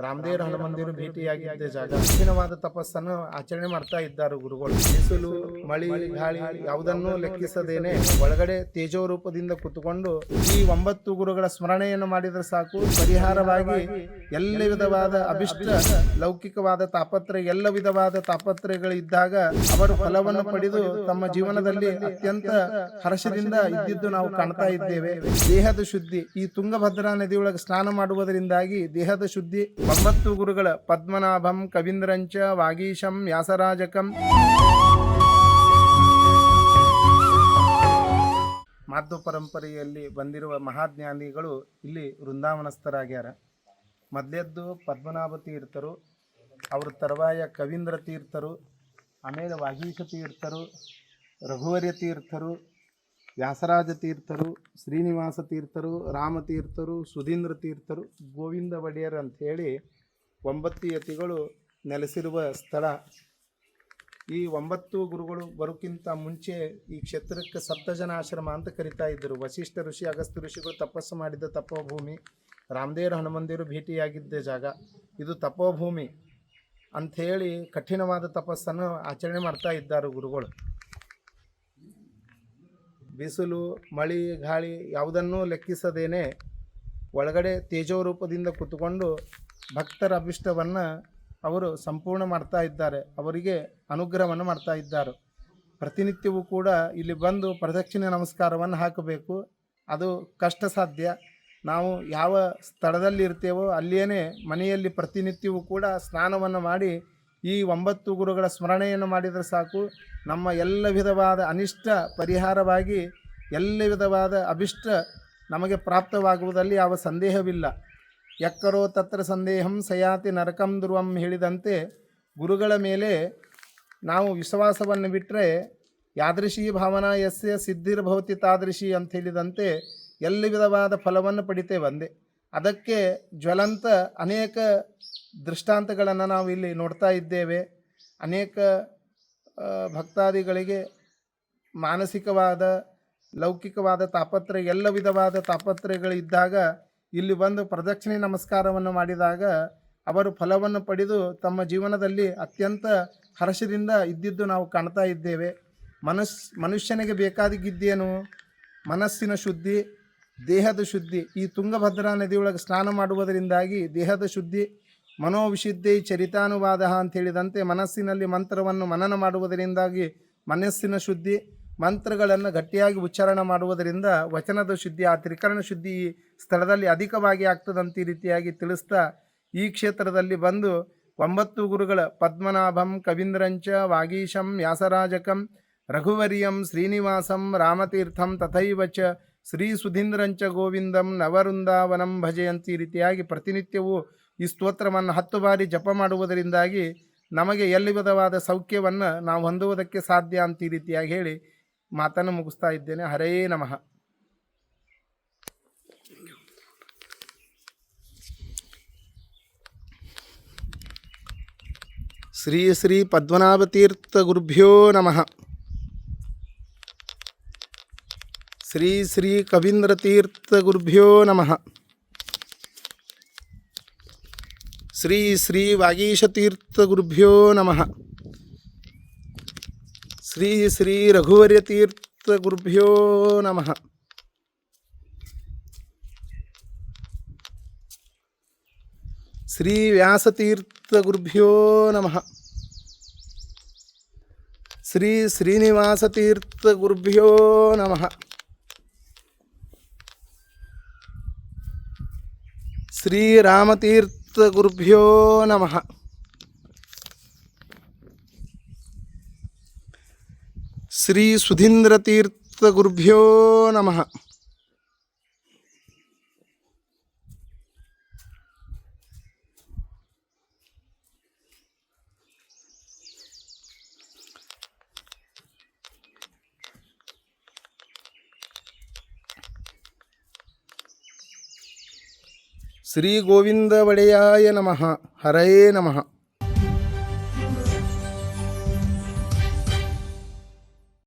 ರಾಮದೇವ್ರ ಹನುಮಂದಿರು ಭೇಟಿಯಾಗಿದ್ದ ಜಾಗ ಕಠಿಣವಾದ ತಪಸ್ಸನ್ನು ಆಚರಣೆ ಮಾಡ್ತಾ ಇದ್ದಾರೆ ಗುರುಗಳು. ಬಿಸಿಲು, ಮಳಿ, ಗಾಳಿ ಯಾವುದನ್ನೂ ಲೆಕ್ಕಿಸದೇನೆ ಒಳಗಡೆ ತೇಜೋ ರೂಪದಿಂದ ಕುತ್ಕೊಂಡು ಈ 9 ಗುರುಗಳ ಸ್ಮರಣೆಯನ್ನು ಮಾಡಿದ್ರೆ ಸಾಕು, ಪರಿಹಾರವಾಗಿ ಎಲ್ಲ ವಿಧವಾದ ಅಭಿಷ್ಟ ಲೌಕಿಕವಾದ ತಾಪತ್ರಯ, ಎಲ್ಲ ವಿಧವಾದ ತಾಪತ್ರಯಗಳಿದ್ದಾಗ ಅವರು ಫಲವನ್ನು ಪಡೆದು ತಮ್ಮ ಜೀವನದಲ್ಲಿ ಅತ್ಯಂತ ಹರ್ಷದಿಂದ ಇದ್ದಿದ್ದು ನಾವು ಕಾಣ್ತಾ ಇದ್ದೇವೆ. ದೇಹದ ಶುದ್ಧಿ, ಈ ತುಂಗಭದ್ರಾ ನದಿಯೊಳಗೆ ಸ್ನಾನ ಮಾಡುವುದರಿಂದಾಗಿ ದೇಹದ ಶುದ್ಧಿ. 9 ಗುರುಗಳ ಪದ್ಮನಾಭಂ ಕವೀಂದ್ರಂಚ ವಾಗೀಶಂ ವ್ಯಾಸರಾಜಕಂ. ಮಾಧ್ವ ಪರಂಪರೆಯಲ್ಲಿ ಬಂದಿರುವ ಮಹಾಜ್ಞಾನಿಗಳು ಇಲ್ಲಿ ವೃಂದಾವನಸ್ಥರಾಗ್ಯಾರ. ಮೊದಲೇದ್ದು ಪದ್ಮನಾಭ ತೀರ್ಥರು, ಅವ್ರ ತರುವಾಯ ಕವೀಂದ್ರ ತೀರ್ಥರು, ಆಮೇಲೆ ವಾಗೀಶ ತೀರ್ಥರು, ರಘುವರ್ಯ ತೀರ್ಥರು, ವ್ಯಾಸರಾಜ ತೀರ್ಥರು, ಶ್ರೀನಿವಾಸ ತೀರ್ಥರು, ರಾಮತೀರ್ಥರು, ಸುಧೀಂದ್ರ ತೀರ್ಥರು, ಗೋವಿಂದ ಒಡೆಯರ್ ಅಂಥೇಳಿ 9 ಯತಿಗಳು ನೆಲೆಸಿರುವ ಸ್ಥಳ. ಈ 9 ಗುರುಗಳು ಬರೋಕ್ಕಿಂತ ಮುಂಚೆ ಈ ಕ್ಷೇತ್ರಕ್ಕೆ ಸಪ್ತಜನಾಶ್ರಮ ಅಂತ ಕರಿತಾ ಇದ್ದರು. ವಸಿಷ್ಠ ಋಷಿ, ಅಗಸ್ತ್ಯ ಋಷಿಗಳು ತಪಸ್ಸು ಮಾಡಿದ ತಪೋಭೂಮಿ, ರಾಮದೇವ್ರ ಹನುಮಂದಿರು ಭೇಟಿಯಾಗಿದ್ದ ಜಾಗ ಇದು ತಪೋಭೂಮಿ ಅಂಥೇಳಿ ಕಠಿಣವಾದ ತಪಸ್ಸನ್ನು ಆಚರಣೆ ಮಾಡ್ತಾ ಇದ್ದಾರೆ ಗುರುಗಳು. ಬಿಸಿಲು, ಮಳಿ, ಗಾಳಿ ಯಾವುದನ್ನೂ ಲೆಕ್ಕಿಸದೇನೆ ಒಳಗಡೆ ತೇಜೋ ರೂಪದಿಂದ ಕುತ್ಕೊಂಡು ಭಕ್ತರ ಅಭಿಷ್ಟವನ್ನು ಅವರು ಸಂಪೂರ್ಣ ಮಾಡ್ತಾ ಇದ್ದಾರೆ, ಅವರಿಗೆ ಅನುಗ್ರಹವನ್ನು ಮಾಡ್ತಾ ಇದ್ದಾರೆ. ಪ್ರತಿನಿತ್ಯವೂ ಕೂಡ ಇಲ್ಲಿ ಬಂದು ಪ್ರದಕ್ಷಿಣೆ ನಮಸ್ಕಾರವನ್ನು ಹಾಕಬೇಕು. ಅದು ಕಷ್ಟ ಸಾಧ್ಯ. ನಾವು ಯಾವ ಸ್ಥಳದಲ್ಲಿ ಇರ್ತೇವೋ ಅಲ್ಲಿಯೇ ಮನೆಯಲ್ಲಿ ಪ್ರತಿನಿತ್ಯವೂ ಕೂಡ ಸ್ನಾನವನ್ನು ಮಾಡಿ ಈ 9 ಗುರುಗಳ ಸ್ಮರಣೆಯನ್ನು ಮಾಡಿದರೆ ಸಾಕು, ನಮ್ಮ ಎಲ್ಲ ವಿಧವಾದ ಅನಿಷ್ಟ ಪರಿಹಾರವಾಗಿ ಎಲ್ಲ ವಿಧವಾದ ಅಭಿಷ್ಟ ನಮಗೆ ಪ್ರಾಪ್ತವಾಗುವುದರಲ್ಲಿ ಯಾವ ಸಂದೇಹವಿಲ್ಲ. ಯಕ್ಕರೋ ತತ್ರ ಸಂದೇಹಂ ಸಯಾತಿ ನರಕಂ ಧ್ರುವಂ ಹೇಳಿದಂತೆ ಗುರುಗಳ ಮೇಲೆ ನಾವು ವಿಶ್ವಾಸವನ್ನು ಬಿಟ್ಟರೆ ಯಾದೃಶಿ ಭಾವನಾ ಯಸ್ಯ ಸಿದ್ಧಿರ್ಭವತಿ ತಾದೃಶಿ ಅಂತ ಹೇಳಿದಂತೆ ಎಲ್ಲ ವಿಧವಾದ ಫಲವನ್ನು ಪಡಿತೇವಂದೆ. ಅದಕ್ಕೆ ಜ್ವಲಂತ ಅನೇಕ ದೃಷ್ಟಾಂತಗಳನ್ನು ನಾವು ಇಲ್ಲಿ ನೋಡ್ತಾ ಇದ್ದೇವೆ. ಅನೇಕ ಭಕ್ತಾದಿಗಳಿಗೆ ಮಾನಸಿಕವಾದ ಲೌಕಿಕವಾದ ತಾಪತ್ರಯ, ಎಲ್ಲ ವಿಧವಾದ ತಾಪತ್ರಯಗಳಿದ್ದಾಗ ಇಲ್ಲಿ ಬಂದು ಪ್ರದಕ್ಷಿಣೆ ನಮಸ್ಕಾರವನ್ನು ಮಾಡಿದಾಗ ಅವರು ಫಲವನ್ನು ಪಡೆದು ತಮ್ಮ ಜೀವನದಲ್ಲಿ ಅತ್ಯಂತ ಹರ್ಷದಿಂದ ಇದ್ದಿದ್ದು ನಾವು ಕಾಣ್ತಾ ಇದ್ದೇವೆ. ಮನುಷ್ಯನಿಗೆ ಬೇಕಾದಿದ್ದೇನು? ಮನಸ್ಸಿನ ಶುದ್ಧಿ, ದೇಹದ ಶುದ್ಧಿ. ಈ ತುಂಗಭದ್ರಾ ನದಿಯೊಳಗೆ ಸ್ನಾನ ಮಾಡುವುದರಿಂದಾಗಿ ದೇಹದ ಶುದ್ಧಿ. ಮನೋವಿಶುದ್ಧಿ ಚರಿತಾನುವಾದ ಅಂತ ಹೇಳಿದಂತೆ ಮನಸ್ಸಿನಲ್ಲಿ ಮಂತ್ರವನ್ನು ಮನನ ಮಾಡುವುದರಿಂದಾಗಿ ಮನಸ್ಸಿನ ಶುದ್ಧಿ. ಮಂತ್ರಗಳನ್ನು ಗಟ್ಟಿಯಾಗಿ ಉಚ್ಚಾರಣೆ ಮಾಡುವುದರಿಂದ ವಚನದ ಶುದ್ಧಿ, ಆ ತ್ರಿಕರಣ ಶುದ್ಧಿ ಈ ಸ್ಥಳದಲ್ಲಿ ಅಧಿಕವಾಗಿ ಆಗ್ತದಂತ ಈ ರೀತಿಯಾಗಿ ತಿಳಿಸ್ತಾ ಈ ಕ್ಷೇತ್ರದಲ್ಲಿ ಬಂದು 9 ಗುರುಗಳ ಪದ್ಮನಾಭಂ ಕವೀಂದ್ರಂಚ ವಾಗೀಶಂ ವ್ಯಾಸರಾಜಕಂ ರಘುವರ್ಯಂ ಶ್ರೀನಿವಾಸಂ ರಾಮತೀರ್ಥಂ ತಥೈವ ಚ ಶ್ರೀ ಸುಧೀಂದ್ರಂಚ ಗೋವಿಂದಂ ನವವೃಂದಾವನಂ ಭಜೆಯಂತ ಈ ರೀತಿಯಾಗಿ ಪ್ರತಿನಿತ್ಯವೂ ಈ ಸ್ತೋತ್ರವನ್ನು 10 ಬಾರಿ ಜಪ ಮಾಡುವುದರಿಂದಾಗಿ ನಮಗೆ ಎಲ್ಲ ವಿಧವಾದ ಸೌಖ್ಯವನ್ನು ನಾವು ಹೊಂದುವುದಕ್ಕೆ ಸಾಧ್ಯ ಅಂತ ಈ ರೀತಿಯಾಗಿ ಹೇಳಿ ಮಾತನ್ನು ಮುಗಿಸ್ತಾ ಇದ್ದೇನೆ. ಹರೇ ನಮಃ. ಶ್ರೀ ಶ್ರೀ ಪದ್ಮನಾಭತೀರ್ಥ ಗುರುಭ್ಯೋ ನಮಃ. ಶ್ರೀ ಶ್ರೀ ಕವೀಂದ್ರತೀರ್ಥ ಗುರುಭ್ಯೋ ನಮಃ. ಶ್ರೀ ಶ್ರೀ ವಾಗೀಶತೀರ್ಥ ಗುರುಭ್ಯೋ ನಮಃ. ಶ್ರೀ ಶ್ರೀ ರಘುವರ್ಯತೀರ್ಥ ಗುರುಭ್ಯೋ ನಮಃ. ಶ್ರೀ ವ್ಯಾಸತೀರ್ಥ ಗುರುಭ್ಯೋ ನಮಃ. ಶ್ರೀ ಶ್ರೀನಿವಾಸತೀರ್ಥ ಗುರುಭ್ಯೋ ನಮಃ. ಶ್ರೀ ರಾಮತೀರ್ಥ ಗುರುಭ್ಯೋ ನಮಃ. ಶ್ರೀ ಸುಧೀಂದ್ರತೀರ್ಥ ಗುರುಭ್ಯೋ ನಮಃ. ಶ್ರೀ ಗೋವಿಂದ ಒಡೆಯಾಯ ನಮಃ. ಹರೇ ನಮಃ.